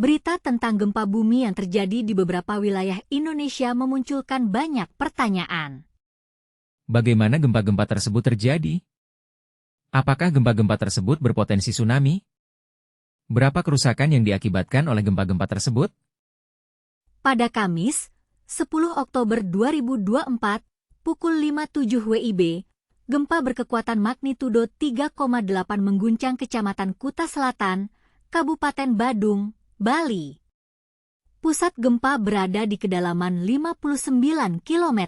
Berita tentang gempa bumi yang terjadi di beberapa wilayah Indonesia memunculkan banyak pertanyaan. Bagaimana gempa-gempa tersebut terjadi? Apakah gempa-gempa tersebut berpotensi tsunami? Berapa kerusakan yang diakibatkan oleh gempa-gempa tersebut? Pada Kamis, 10 Oktober 2024, pukul 5.07 WIB, gempa berkekuatan magnitudo 3,8 mengguncang Kecamatan Kuta Selatan, Kabupaten Badung, Bali. Pusat gempa berada di kedalaman 59 km.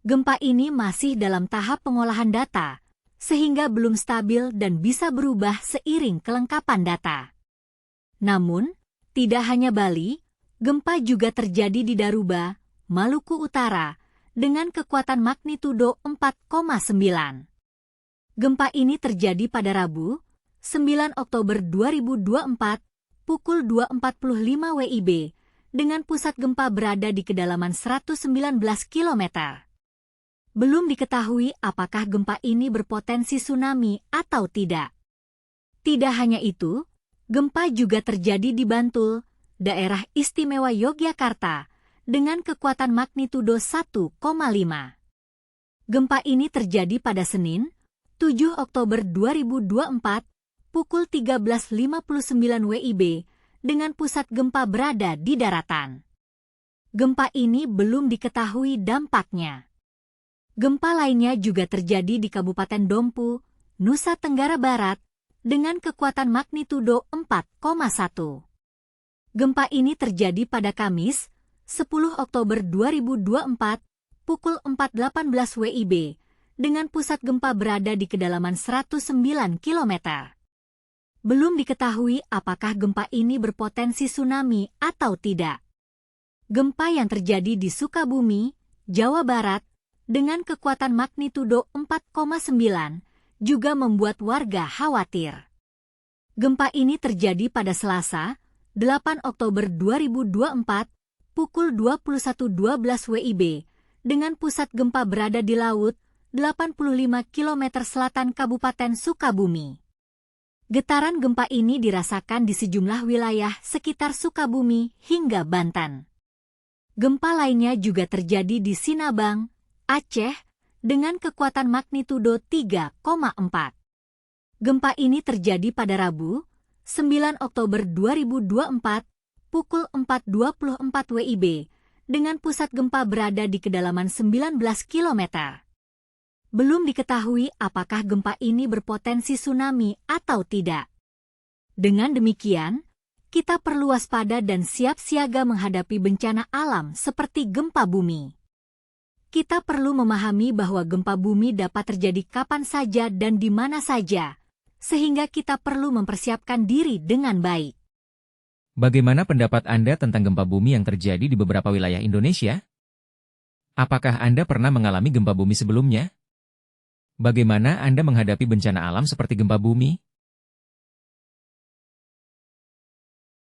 Gempa ini masih dalam tahap pengolahan data, sehingga belum stabil dan bisa berubah seiring kelengkapan data. Namun, tidak hanya Bali, gempa juga terjadi di Daruba, Maluku Utara, dengan kekuatan magnitudo 4,9. Gempa ini terjadi pada Rabu, 9 Oktober 2024, pukul 2.45 WIB, dengan pusat gempa berada di kedalaman 119 km. Belum diketahui apakah gempa ini berpotensi tsunami atau tidak. Tidak hanya itu, gempa juga terjadi di Bantul, Daerah Istimewa Yogyakarta, dengan kekuatan magnitudo 1,5. Gempa ini terjadi pada Senin, 7 Oktober 2024, pukul 13.59 WIB, dengan pusat gempa berada di daratan. Gempa ini belum diketahui dampaknya. Gempa lainnya juga terjadi di Kabupaten Dompu, Nusa Tenggara Barat, dengan kekuatan magnitudo 4,1. Gempa ini terjadi pada Kamis, 10 Oktober 2024, pukul 4.18 WIB, dengan pusat gempa berada di kedalaman 109 km. Belum diketahui apakah gempa ini berpotensi tsunami atau tidak. Gempa yang terjadi di Sukabumi, Jawa Barat, dengan kekuatan magnitudo 4,9 juga membuat warga khawatir. Gempa ini terjadi pada Selasa, 8 Oktober 2024, pukul 21.12 WIB, dengan pusat gempa berada di laut, 85 km selatan Kabupaten Sukabumi. Getaran gempa ini dirasakan di sejumlah wilayah sekitar Sukabumi hingga Banten. Gempa lainnya juga terjadi di Sinabang, Aceh, dengan kekuatan magnitudo 3,4. Gempa ini terjadi pada Rabu, 9 Oktober 2024, pukul 4.24 WIB, dengan pusat gempa berada di kedalaman 19 km. Belum diketahui apakah gempa ini berpotensi tsunami atau tidak. Dengan demikian, kita perlu waspada dan siap siaga menghadapi bencana alam seperti gempa bumi. Kita perlu memahami bahwa gempa bumi dapat terjadi kapan saja dan di mana saja, sehingga kita perlu mempersiapkan diri dengan baik. Bagaimana pendapat Anda tentang gempa bumi yang terjadi di beberapa wilayah Indonesia? Apakah Anda pernah mengalami gempa bumi sebelumnya? Bagaimana Anda menghadapi bencana alam seperti gempa bumi?